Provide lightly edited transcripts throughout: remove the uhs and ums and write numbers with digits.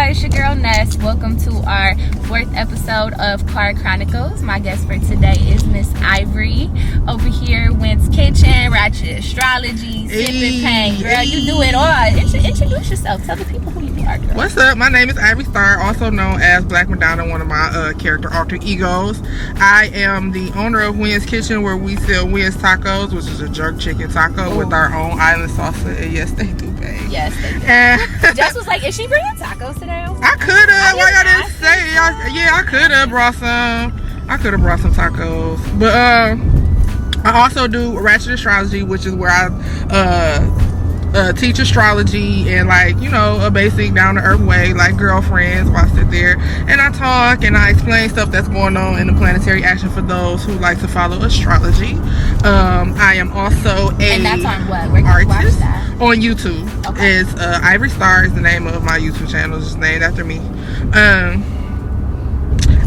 It's your girl Ness. Welcome to our 4th episode of Chronicles. My guest for today is Miss Ivory. Over here, Wentz Kitchen, Ratchet Astrology, Sipping Pain. Girl, you do it all. Introduce yourself. Tell the people who you are, girl. What's up? My name is Ivory Starr, also known as Black Madonna, one of my character alter egos. I am the owner of Wentz Kitchen, where we sell Wentz tacos, which is a jerk chicken taco with our own island salsa. And yes, they do, babe. Yes, they do. And Jess was like, is she bringing tacos today? I could have. Why y'all didn't say? Yeah, I could have brought some. I could have brought some tacos. But I also do Ratchet Astrology, which is where I teach astrology and, like, you know, a basic down to earth way, like girlfriends. While I sit there and I talk and I explain stuff that's going on in the planetary action for those who like to follow astrology. I am also and that's on what? Where can you watch that? On YouTube. Okay. Is Ivory Starr is the name of my YouTube channel. It's just named after me.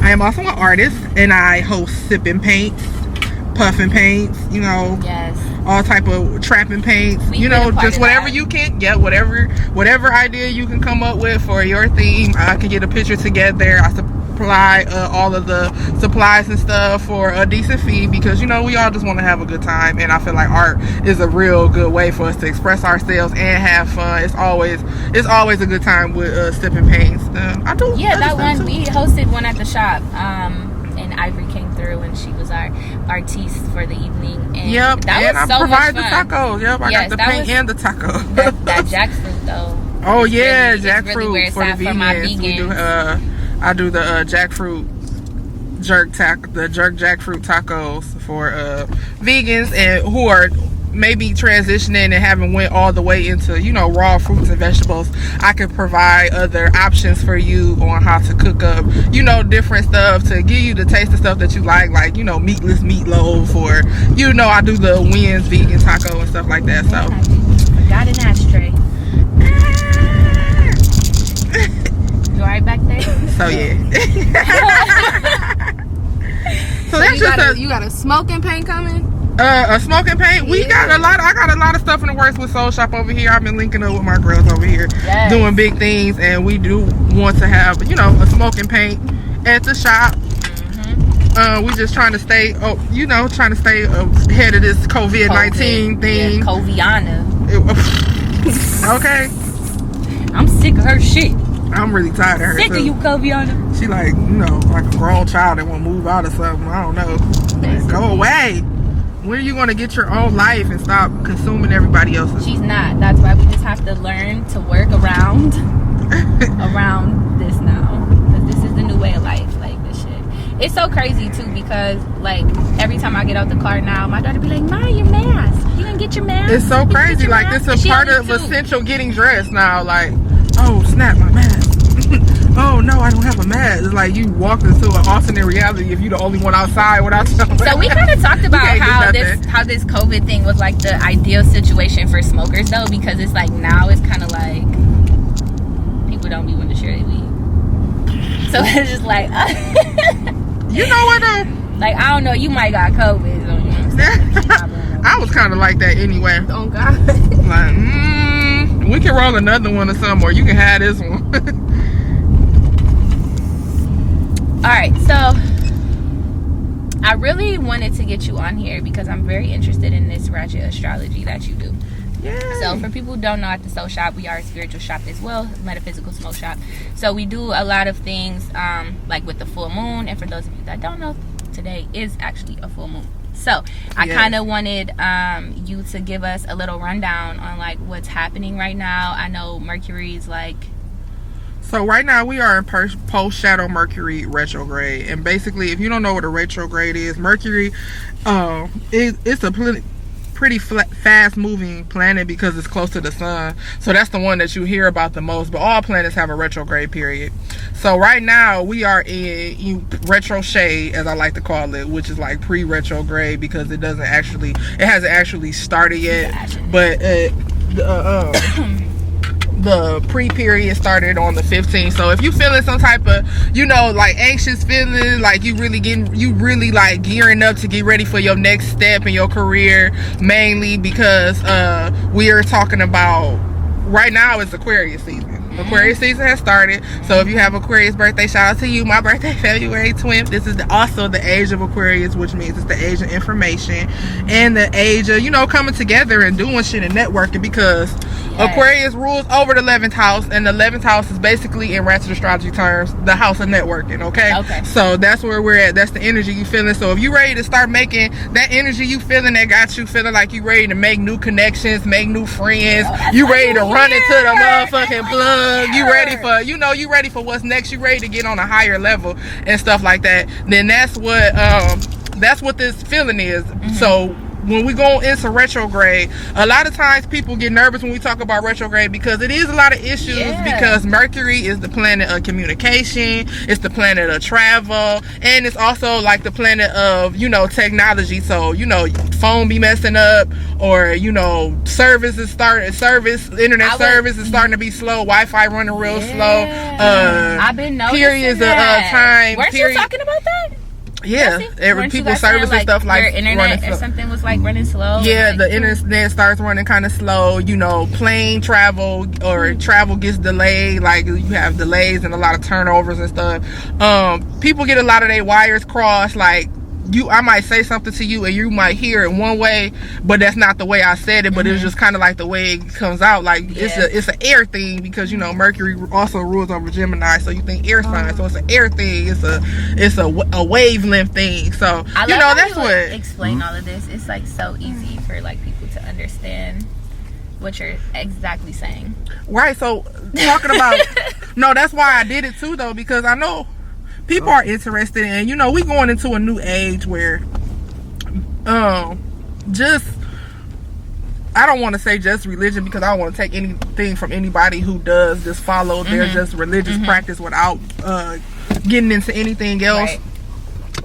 I am also an artist and I host Sipping Paints, Puffing Paints, you know. Yes. All type of trapping paints, you know, just whatever you can get, whatever idea you can come up with for your theme. I can get a picture together. I supply all of the supplies and stuff for a decent fee, because, you know, we all just want to have a good time, and I feel like art is a real good way for us to express ourselves and have fun. It's always a good time with Sipping Paints. I do. Yeah, that one we hosted one at the shop. And Ivory came through and she was our artiste for the evening. And yep, that and was I so provide much the fun. tacos. Yep, I got the paint and the taco. That jackfruit though. Oh yeah, really, jackfruit really for the vegans. We do. I do the jackfruit jerk jackfruit tacos for vegans and who are maybe transitioning and haven't went all the way into, you know, raw fruits and vegetables. I could provide other options for you on how to cook up, you know, different stuff to give you the taste of stuff that you like, you know, meatless meatloaf, or, you know, I do the Wentz vegan taco and stuff like that. So I got an ashtray. You alright back there? So yeah. So that's just you got a smoking paint coming? A smoking paint. We got a lot. I got a lot of stuff in the works with Soul Shop over here. I've been linking up with my girls over here, doing big things, and we do want to have, you know, a smoking paint at the shop. We just trying to stay, trying to stay ahead of this COVID-19 thing. Yeah, Coviana. Okay. I'm sick of her shit. I'm really tired of her. Sick of you, Coviana. She like, you know, like a grown child that want to move out or something. I don't know. Like, go away. When are you going to get your own life and stop consuming everybody else's? She's not. That's why we just have to learn to work around this now. Because this is the new way of life. Like, this shit. It's so crazy, too, because, like, every time I get out the car now, my daughter be like, Ma, your mask. You gonna get your mask? It's so crazy. Like, this is part of essential getting dressed now. Like, oh, snap, my mask. Oh no, I don't have a mask. It's like you walked into an alternate reality if you're the only one outside without something. So we kind of talked about how this COVID thing was like the ideal situation for smokers though, because it's like now it's kind of like people don't be wanting to share their weed. So it's just like you know what though? Like, I don't know, you might got COVID. So, you know what I'm saying? I was kind of like that anyway. Oh God. Like, we can roll another one or something, or you can have this one. Alright, so I really wanted to get you on here because I'm very interested in this Ratchet Astrology that you do. Yay. So for people who don't know, at the Soul Shop, we are a spiritual shop as well, metaphysical smoke shop. So we do a lot of things like with the full moon, and for those of you that don't know, today is actually a full moon. So I kind of wanted you to give us a little rundown on like what's happening right now. I know Mercury's like... So right now we are in post-shadow Mercury retrograde, and basically, if you don't know what a retrograde is, Mercury, it's a pretty fast-moving planet because it's close to the sun. So that's the one that you hear about the most. But all planets have a retrograde period. So right now we are in retro shade, as I like to call it, which is like pre-retrograde because it hasn't actually started yet. But the pre-period started on the 15th. So if you feeling some type of, you know, like anxious feeling, like you really like gearing up to get ready for your next step in your career, mainly because we are talking about right now is Aquarius season. Aquarius season has started. So if you have Aquarius birthday, shout out to you. My birthday February 20th. This is also the age of Aquarius, which means it's the age of information and the age of, you know, coming together and doing shit and networking, because Aquarius rules over the 11th house, and the 11th house is basically, in ratchet astrology terms, the house of networking. Okay, so that's where we're at. That's the energy you feeling. So if you ready to start making that energy you feeling, that got you feeling like you ready to make new connections, make new friends, you ready to run into the motherfucking plug, you ready for, you know, you ready for what's next, you ready to get on a higher level and stuff like that, then that's what this feeling is. So when we go into retrograde, a lot of times people get nervous when we talk about retrograde, because it is a lot of issues, because Mercury is the planet of communication, it's the planet of travel, and it's also like the planet of, you know, technology. So, you know, phone be messing up, or, you know, internet service is starting to be slow, Wi-Fi running real slow, I've been noticing periods of time. Weren't you talking about that? Yeah, people service and stuff like your internet or something was like running slow. Yeah, like, the internet starts running kind of slow. You know, plane travel or travel gets delayed. Like you have delays and a lot of turnovers and stuff. People get a lot of their wires crossed. Like I might say something to you and you might hear it one way, but that's not the way I said it. But it's just kind of like the way it comes out. Like it's an air thing, because you know Mercury also rules over Gemini, so you think air sign, so it's an air thing. It's a wavelength thing. So you know that's what explain all of this. It's like so easy for like people to understand what you're exactly saying. Right. So talking about no, that's why I did it too, though, because I know people are interested in, you know, we going into a new age where just, I don't want to say just religion, because I don't want to take anything from anybody who does just follow their just religious practice without getting into anything else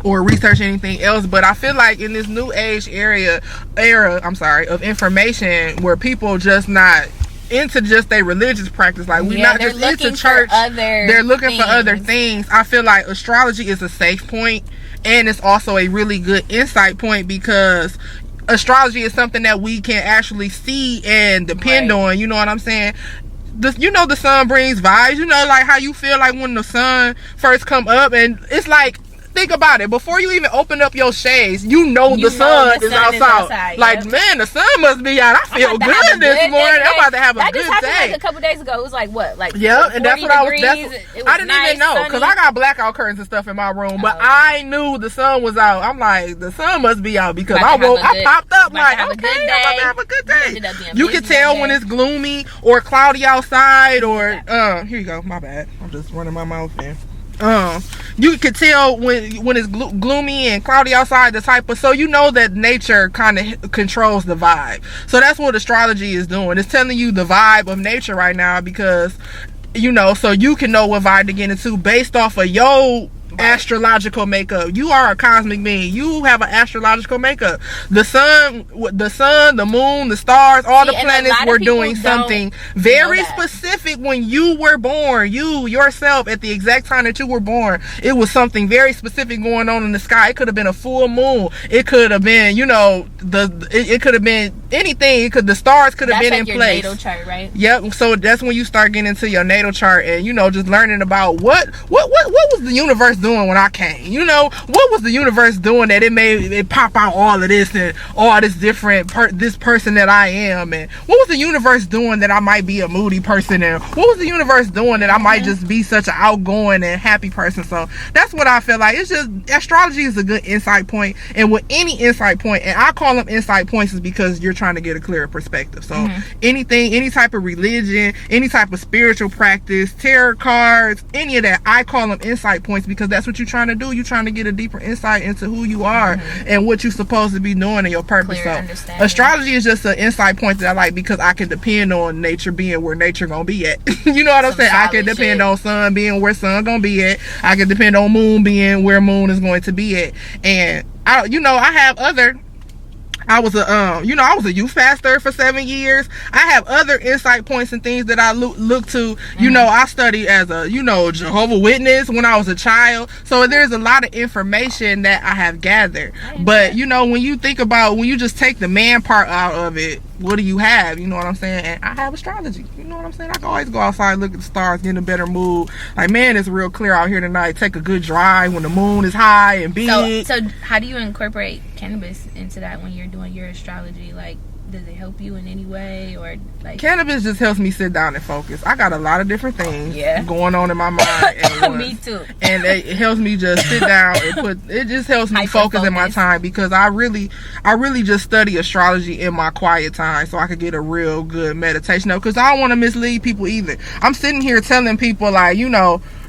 or research anything else. But I feel like in this new age era of information, where people just not into just a religious practice, like we're not just into church, they're looking for other things. I feel like astrology is a safe point, and it's also a really good insight point, because astrology is something that we can actually see and depend on. You know what I'm saying? You know, the sun brings vibes. You know, like how you feel like when the sun first come up, and it's like, think about it, before you even open up your shades, the sun is outside. Like, man, the sun must be out. I feel good this morning. I'm about to have a good day. That just happened like a couple days ago. It was like what, like and that's what I didn't even know, because I got blackout curtains and stuff in my room, but I knew the sun was out. I'm like, the sun must be out, because I popped up like, okay, I'm about to have a good day. You can tell when it's gloomy or cloudy outside, or here you go, my bad, I'm just running my mouth in. You can tell when it's gloomy and cloudy outside, the type of, so you know that nature kind of controls the vibe. So that's what astrology is doing. It's telling you the vibe of nature right now, because you know, so you can know what vibe to get into based off of your astrological makeup. You are a cosmic being. You have an astrological makeup. The sun, the moon, the stars, all the planets were doing something very specific when you were born. You yourself, at the exact time that you were born, it was something very specific going on in the sky. It could have been a full moon. It could have been, you know, it could have been anything. The stars could have been in place. That's like your natal chart, right? Yep. So that's when you start getting into your natal chart, and you know, just learning about what was the universe doing when I came. You know, what was the universe doing that it made it pop out all of this and all this different this person that I am, and what was the universe doing that I might be a moody person, and what was the universe doing that I might just be such an outgoing and happy person. So that's what I feel like. It's just, astrology is a good insight point, and with any insight point, and I call them insight points, is because you're trying to get a clearer perspective. So anything, any type of religion, any type of spiritual practice, tarot cards, any of that, I call them insight points, because that's what you're trying to do. You're trying to get a deeper insight into who you are and what you're supposed to be doing and your purpose. So astrology is just an insight point that I like, because I can depend on nature being where nature gonna be at. You know what I'm saying? I can depend on sun being where sun gonna be at. I can depend on moon being where moon is going to be at. And I have other I was a youth pastor for 7 years. I have other insight points and things that I look to. I studied as a Jehovah's Witness when I was a child. So there's a lot of information that I have gathered. But when you think about, when you just take the man part out of it, what do you have? You know what I'm saying? And I have astrology. You know what I'm saying? I can always go outside, look at the stars, get in a better mood. Like, man, it's real clear out here tonight. Take a good drive when the moon is high and big. So how do you incorporate cannabis into that when you're doing your astrology? Like, does it help you in any way, or like? Cannabis just helps me sit down and focus. I got a lot of different things going on in my mind. Me too. And it helps me just sit down and it just helps me focus in my time, because I really just study astrology in my quiet time so I could get a real good meditation. Because I don't want to mislead people either. I'm sitting here telling people, like,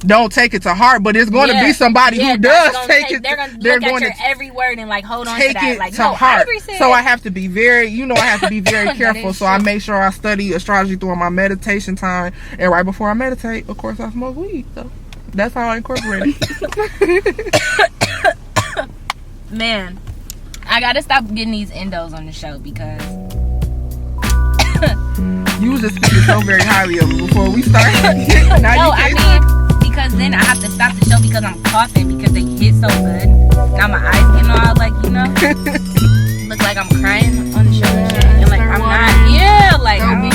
don't take it to heart, but it's going to be somebody who does take it. They're going to look at your every word and like hold on to that. Like, to heart. So I have to be very, careful. So I make sure I study astrology during my meditation time, and right before I meditate, of course, I smoke weed. So that's how I incorporate it. Man, I gotta stop getting these endos on the show, because you was just speaking so very highly of it before we started. Because then I have to stop the show because I'm coughing, because they hit so good. Now my eyes getting all like, look like I'm crying on the show and shit. And like, I'm not. Yeah, like, I mean.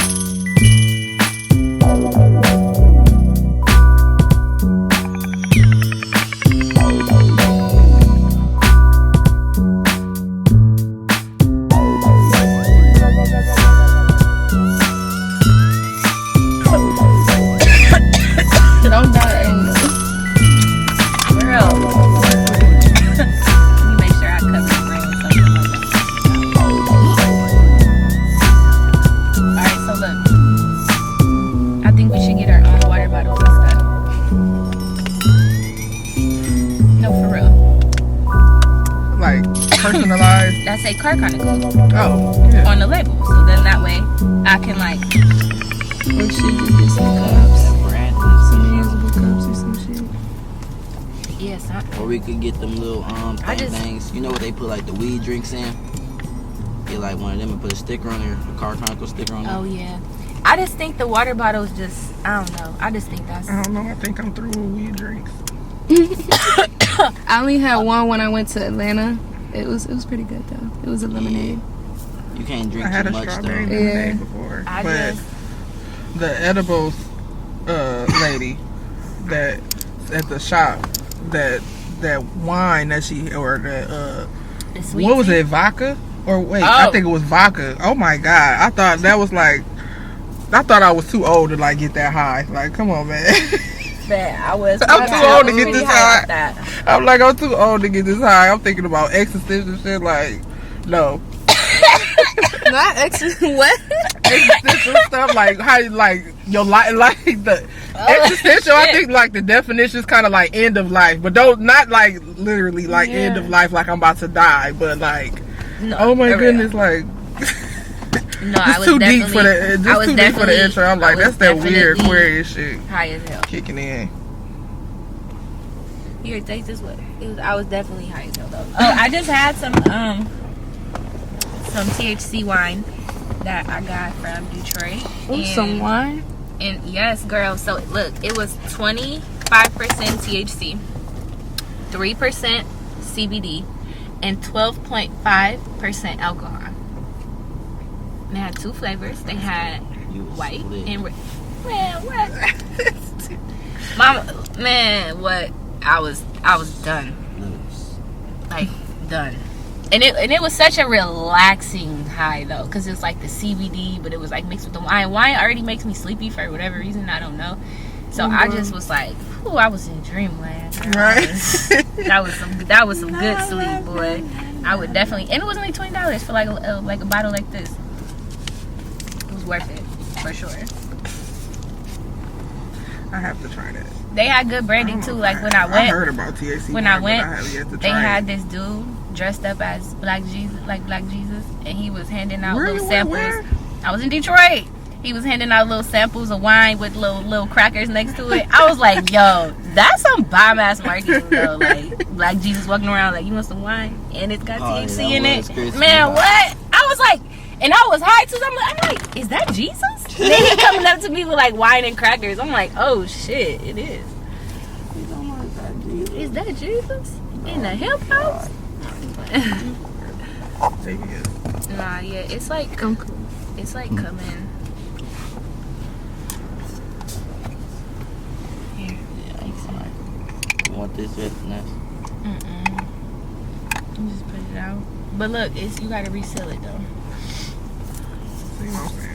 Don't die. Personalized. That say Car Chronicles. Oh, yeah. On the label, so then that way I can like. Or she can get some cups, some reusable cups or some shit. Yes, or we could get them little things. You know what they put like the weed drinks in? Get like one of them and put a sticker on there, a Car Chronicles sticker on there. Oh yeah. I just think the water bottles just, I don't know. I just think that's. I don't know. I think I'm through with weed drinks. I only had one when I went to Atlanta. It was pretty good though. It was a lemonade. Yeah. You can't drink I had too a much strawberry though. lemonade before, but the edibles lady that at the shop, that wine that she, or the what was it, vodka? Or wait, I think it was vodka. Oh my god, I thought that was like, I thought I was too old to like get that high. Like, come on, man. Man, I'm too old to get this high. I'm like, I'm too old to get this high. I'm thinking about existential shit. Like, no. Not what? Existential stuff, like how, like your life, like the existential. I think like the definition is kind of like end of life, but not like literally like end of life, like I'm about to die, but like, oh my goodness, like. No, I was too deep for the. Just too deep for the intro. I'm like, that's that weird Aquarius shit. High as hell. Kicking in. Here, taste this one. I was definitely high as hell though. Oh, I just had some THC wine that I got from Detroit. Ooh, some wine. And yes, girl. So look, it was 25% THC, 3% CBD, and 12.5% alcohol. They had two flavors. They had white and red. Man, what? Mama, man, what? I was done. Like, done. And it was such a relaxing high though, because it was like the CBD, but it was like mixed with the wine. Wine already makes me sleepy for whatever reason, I don't know. So I just was like, ooh, I was in dreamland. Right. That was some good sleep, boy. I would definitely, and it was only $20 for like a bottle like this. Worth it for sure. I have to try that. They had good branding too. Like when I went, I heard about THC. When I went, they had this dude dressed up as Black Jesus, and he was handing out little samples. Where? I was in Detroit. He was handing out little samples of wine with little crackers next to it. I was like, yo, That's some bomb ass marketing though. Like Black Jesus walking around like, you want some wine and it's got THC in it. Man, what? I was like, and I was high too. So I'm like, is that Jesus? Then he coming up to me with like wine and crackers. I'm like, oh shit, it is. Is that Jesus in the hip house? Nah, yeah, it's like it's like coming. Here, you want this yet? Next. You just put it out. But look, it's you gotta reseal it though. See what I'm saying?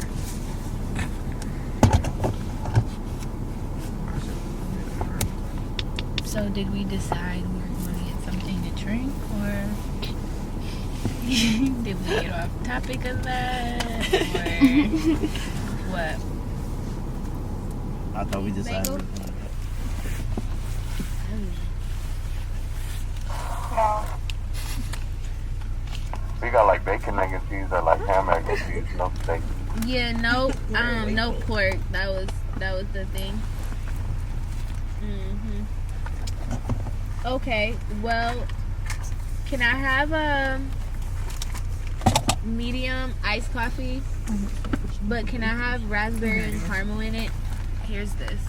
So did we decide we were going to get something to drink, or did we get off topic of that, or what? I thought we decided. No. We got like bacon, egg, and cheese, or like ham, egg, and cheese, no steak. Yeah, no pork. That was the thing. Okay, well, can I have a medium iced coffee? But can I have raspberry and caramel in it? Here's this.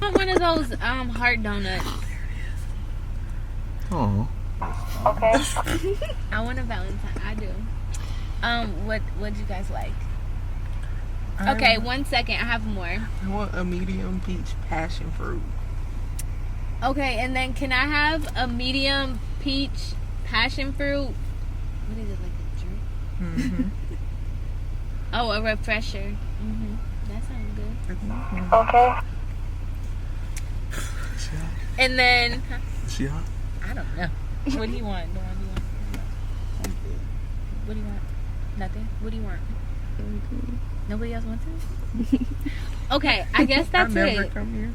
I want one of those heart donuts. Oh. Okay. I want a Valentine. I do. What do you guys like? Okay, 1 second. I have more. I want a medium peach passion fruit. Okay, and then can I have a medium peach passion fruit? What is it, like a drink? Oh, a refresher. That sounds good. Okay. And then Is she hot? I don't know. What do you want? What do you want? Nothing. What do you want? Nobody else wants it? Okay, I guess that's I never it. come here.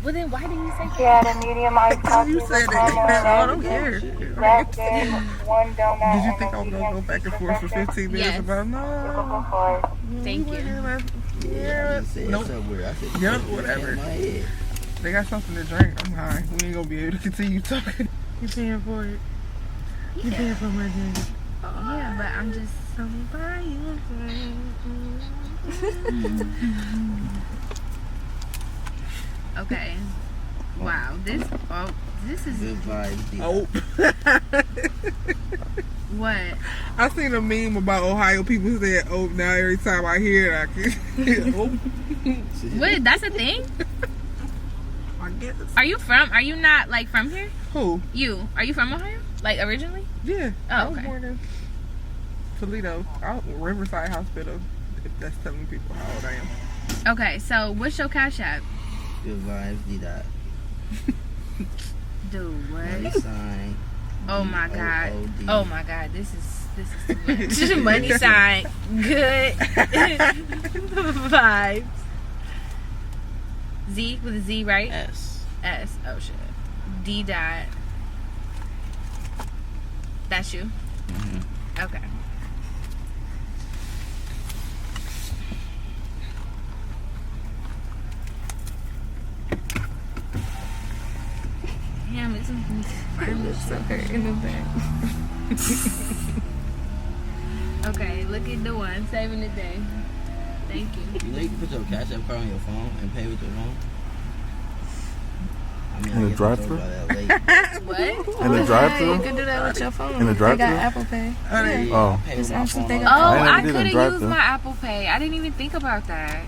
Well then, why didn't you say that? Yeah, the medium iced coffee. You said it. I don't care. Raspberry, one donut. Did you think I was gonna go back and forth for 15 minutes Yes. about no? Go for it. Thank you. Yeah. Nope. Nope. Yep, whatever. They got something to drink. I'm high. We ain't gonna be able to continue talking. You paying for it? You paying for my drink? Yeah, but I'm just Somebody you okay. Wow, this is Good vibes. Oh. what? I seen a meme about Ohio people said, "Oh, now every time I hear it, I can." Oh. What? That's a thing? I guess. Are you not like from here? Who? You? Are you from Ohio? Like originally? Yeah. Oh, I was okay. born in Toledo, Riverside Hospital. If that's telling people how old I am. Okay, so what's your Cash App? Good vibes. D-Dot. Dude, Money what? sign. Oh my god. D-O-O-D. Oh my god, this is too much. Money sign. Good. Vibes. Z with a Z, right? S. S. Oh shit. D dot. That's you? Okay. Damn, it's in the back. Okay, look at the one. Saving the day. Thank you. You know you can put your Cash App card on your phone and pay with your phone. I mean, In the drive-thru? What? In the drive-thru? You can do that with your phone. In the drive-thru? They got Apple Pay. Oh. Just ask if they Oh, got I I never did could a have drive-thru. used my Apple Pay. I didn't even think about that.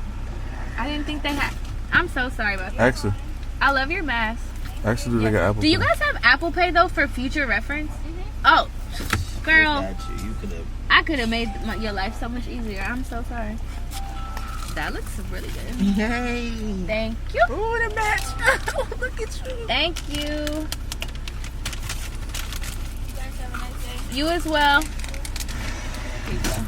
I didn't think they had. I'm so sorry about that. Actually, I love your mask. do they got Apple Do you Pay? guys have Apple Pay though for future reference? Oh, girl, You could have. I could have made your life so much easier. I'm so sorry. That looks really good. Yay! Thank you. Ooh, the match! Look at you. Thank you. You guys have a nice day. You as well. Here you go.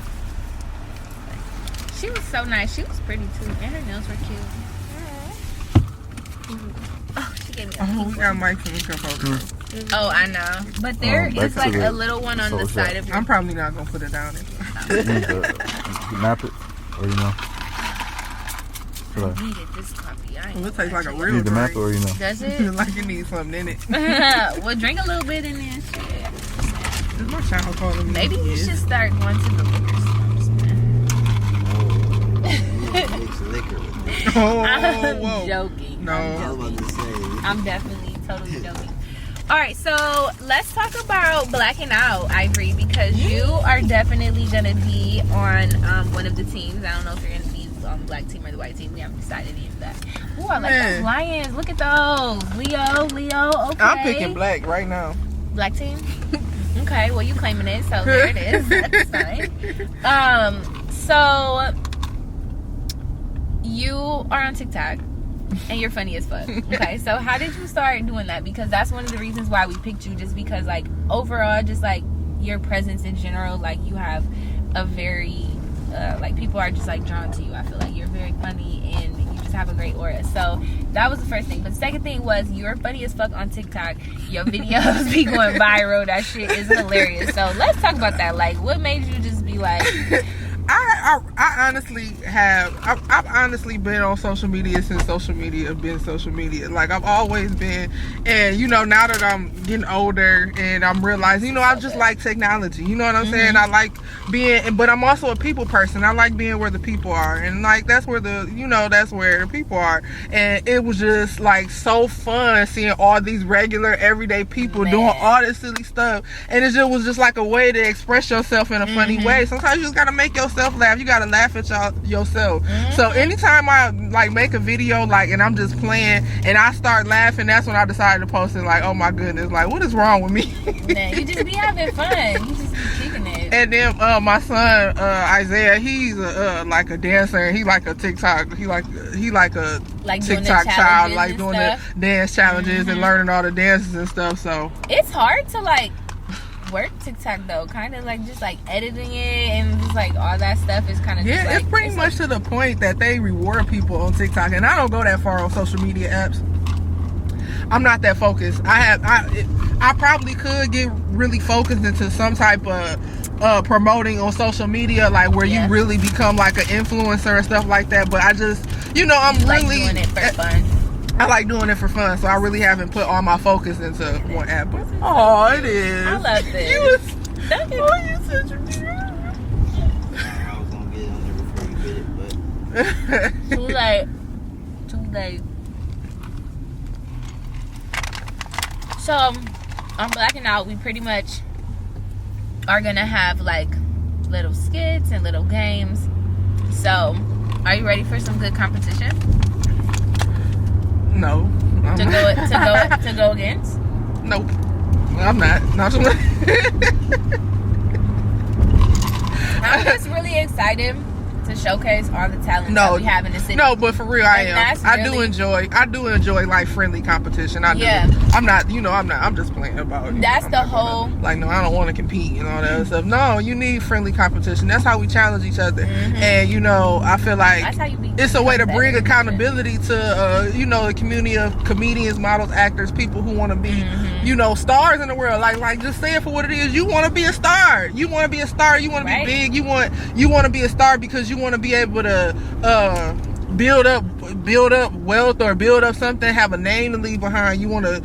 She was so nice. She was pretty too, and her nails were cute. Oh, she gave me a Oh, we got mics and we can focus. Oh, I know. But there back is to like the a little one on the social side of your. I'm probably not gonna put it down. You nap it, or you know. I needed this coffee. It tastes like a real You need the drink. map or you know? Does it? Like you need something in it. Well, drink a little bit in there. Shit. Is my child calling me? Maybe you should start going to the liquor stores, man. Mix liquor with me. Oh, whoa. I'm joking. No. I was about to say. I'm definitely totally joking. All right, so let's talk about blacking out, Ivory, because you are definitely gonna be on one of the teams. I don't know if you're gonna be on the black team or the white team. We haven't decided any of that. Ooh, I like those lions. Look at those. Leo. Okay. I'm picking black right now. Black team. Okay, well you claiming it, so there it is. That's fine. So you are on TikTok. And you're funny as fuck. Okay, so how did you start doing that? Because that's one of the reasons why we picked you, just because like overall, just like your presence in general, like you have a very like people are just like drawn to you. I feel like you're very funny and you just have a great aura. So that was the first thing. But the second thing was you're funny as fuck on TikTok. Your videos be going viral. That shit is hilarious. So let's talk about that. Like, what made you just be like, I honestly have. I've honestly been on social media since social media been social media. Like I've always been, and you know, now that I'm getting older and I'm realizing, you know, I just like technology. You know what I'm saying? I like being, but I'm also a people person. I like being where the people are, and like that's where that's where the people are. And it was just like so fun seeing all these regular everyday people doing all this silly stuff, and it just was just like a way to express yourself in a funny way. Sometimes you just gotta make yourself laugh. You gotta laugh at yourself. So anytime I like make a video like and I'm just playing and I start laughing, that's when I decided to post it. Like, oh my goodness, like what is wrong with me? man, you just be having fun. You just be kicking it. And then my son Isaiah, he's like a dancer, and he like a TikTok. He like a TikTok child, like doing the dance challenges and learning all the dances and stuff. So it's hard to like work TikTok though, kind of like just like editing it and just like all that stuff is kind of just like, it's pretty much to the point that they reward people on TikTok, and I don't go that far on social media apps. I'm not that focused. I probably could get really focused into some type of promoting on social media, like where you really become like an influencer and stuff like that. But I just, you know, I'm really doing it for fun. I like doing it for fun, so I really haven't put all my focus into one app. Oh, it is. I love this. You such a beautiful. I was gonna get it on there before you get it, but Too late. So on Blacking Out, we pretty much are gonna have like little skits and little games. So are you ready for some good competition? No. To go against? Nope. I'm not. I'm just really excited to showcase all the talent that we have in the city. No, but for real, I am. I do really enjoy like friendly competition. I do. Yeah. I'm not, I'm just playing about it. That's the whole. Like, no, I don't want to compete and all that other stuff. No, you need friendly competition. That's how we challenge each other. And, you know, I feel like That's how you be it's a way to bring accountability to, you know, the community of comedians, models, actors, people who want to be, you know, stars in the world. Like just say it for what it is. You want to be a star. You want to be a star. You want to be big. You want to be a star because you want to be able to build up wealth or build up something, have a name to leave behind. You want to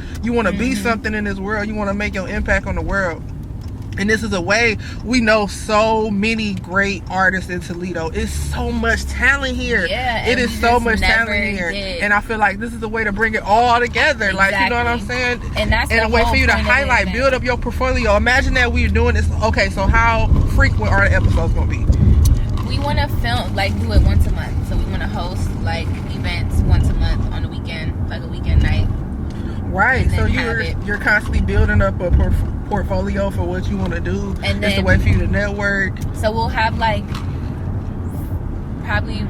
be something in this world. You want to make your impact on the world. And this is a way. We know so many great artists in Toledo. It's so much talent here. Yeah, it is so much talent here. And I feel like this is a way to bring it all together. Like, you know what I'm saying? And that's a way for you to highlight, build up your portfolio. Imagine that we're doing this. Okay, so how frequent are the episodes going to be? We want to film, like, do it once a month. So we want to host like events once a month on the weekend, like a weekend night. Right. So you're constantly building up a portfolio for what you want to do. And then it's a way for you to network. So we'll have like probably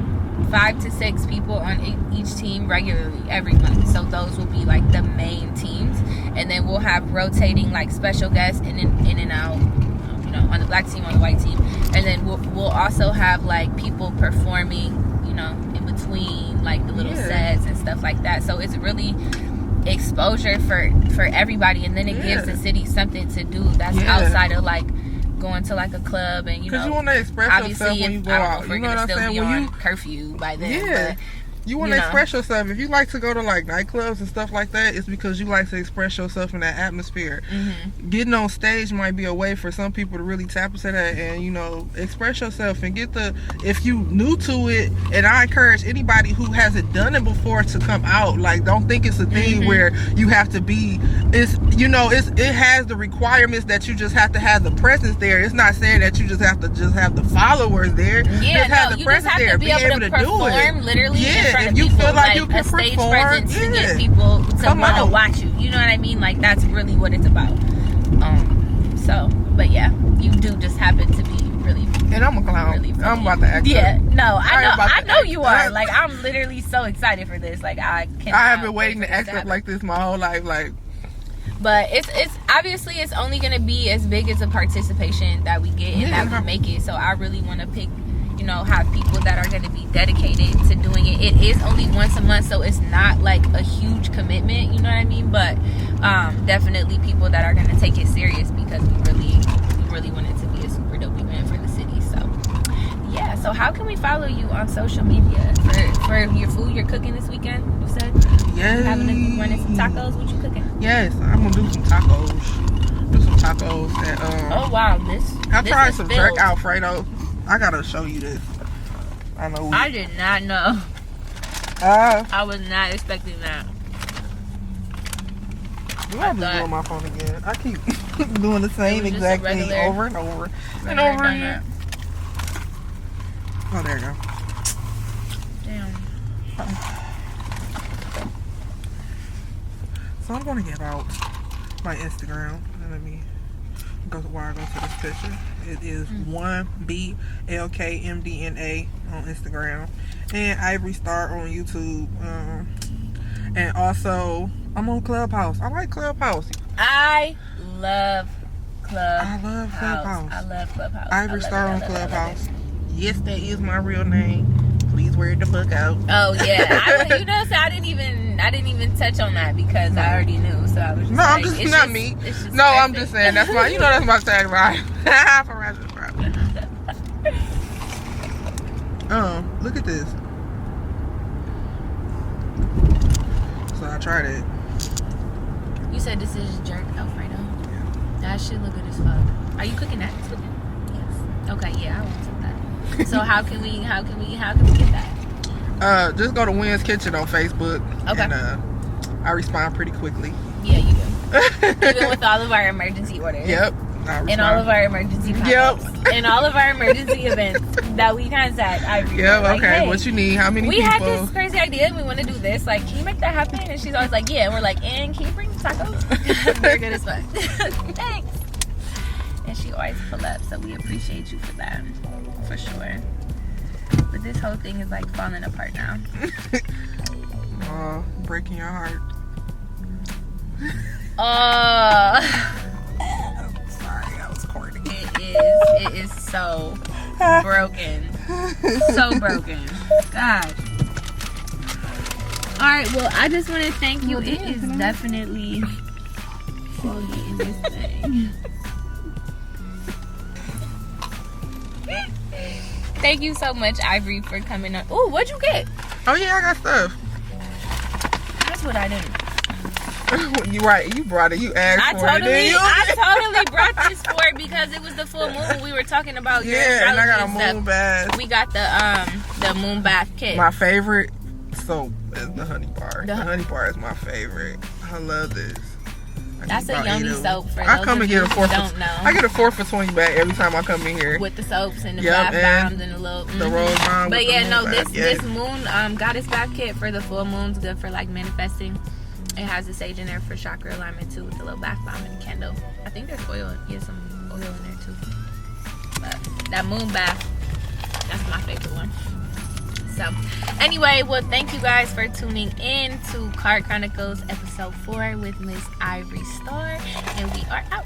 5 to 6 people on each team regularly every month. So those will be like the main teams, and then we'll have rotating like special guests in and out, you know, on the black team, on the white team, and then we'll also have like people performing, you know, in between like the little sets and stuff like that. So it's really exposure for everybody, and then it gives the city something to do that's outside of like going to like a club, and you know, you want to express yourself when you go out. You know what I'm saying? When you curfew by then, You want to express yourself. If you like to go to like nightclubs and stuff like that, it's because you like to express yourself in that atmosphere. Getting on stage might be a way for some people to really tap into that and, you know, express yourself and get the, if you new to it, and I encourage anybody who hasn't done it before to come out. Like, don't think it's a thing where you have to be, it's, you know, it has the requirements that you just have to have the presence there. It's not saying that you just have the followers there. Yeah, just have the presence there. Be able to do it. Literally, yeah. If you people, feel like you can a stage perform, presence to get people to want to watch you. You know what I mean? Like, that's really what it's about. So, but yeah, you do just happen to be really. And I'm a clown. Really I'm about to act. Yeah, no, I know you are. Up. Like, I'm literally so excited for this. Like, I have been waiting to act up like this my whole life. Like, but it's obviously it's only gonna be as big as the participation that we get and that we make it. So I really want to pick, you know, have people that are going to be dedicated to doing it. It is only once a month, so it's not like a huge commitment, you know what I mean? But definitely people that are going to take it serious, because we really want it to be a super dope event for the city. So yeah, so how can we follow you on social media for your food you're cooking this weekend? You said running some tacos. What you cooking? Yes, I'm gonna do some tacos. Do some tacos at oh wow, I tried some jerk Alfredo. I gotta show you this. I know. I did not know. I was not expecting that. I'm just doing my phone again. I keep doing the same exact thing over and over and over again. Oh, there you go. Damn. So I'm gonna give out my Instagram. Let me go to where I go to this picture. It is 1BLKMDNA on Instagram, and Ivory Starr on YouTube. And also I'm on Clubhouse. I like Clubhouse. I love Clubhouse. I love Clubhouse. Ivory Starr on Clubhouse. Yes, that is my real name. Please wear the book out. Oh yeah, you know, so I didn't even touch on that because I already knew. So I was just I'm just not me. No, I'm just saying that's my. You know, that's my tagline. Look at this. So I tried it. You said this is jerk Alfredo. Yeah. That shit look good as fuck. Are you cooking that this weekend? Yes. Okay, yeah, I want some of that. So how can we get that? Just go to Wynn's Kitchen on Facebook. Okay. And I respond pretty quickly. Yeah, you do. Even with all of our emergency orders. Yep. And all of our emergency comments. Yep. And all of our emergency events that we contact Ivory. Yep, like, okay. Hey, what you need? How many we people? We had this crazy idea and we want to do this. Like, can you make that happen? And she's always like, yeah. And we're like, and can you bring tacos? They're good as fuck. Thanks. And she always pull up, so we appreciate you for that. For sure. But this whole thing is like falling apart now. Oh, breaking your heart. I'm sorry, I was corny. It is so broken. So broken. God. Alright, well, I just want to thank you. It is definitely foggy in this thing. Thank you so much, Ivory, for coming on. Ooh, what'd you get? Oh yeah, I got stuff. That's what I did. You right, you brought it. You asked for it. I totally brought this for it because it was the full moon. We were talking about your astrology and I got a stuff. moon bath. We got the moon bath kit. My favorite soap is the honey bar. The honey bar is my favorite. I love this. That's a yummy soap for I come and get a 4 don't know. I get a 4 for $20 bag every time I come in here. With the soaps and the bath bombs and the little the rose bomb. But yeah, no, this moon goddess bath kit for the full moon's good for like manifesting. It has the sage in there for chakra alignment too, with the little bath bomb and the candle. I think there's oil. Yeah, some oil in there too. But that moon bath, that's my favorite one. So anyway, well, thank you guys for tuning in to Chronicles episode 4 with Miss Ivory Starr, and we are out.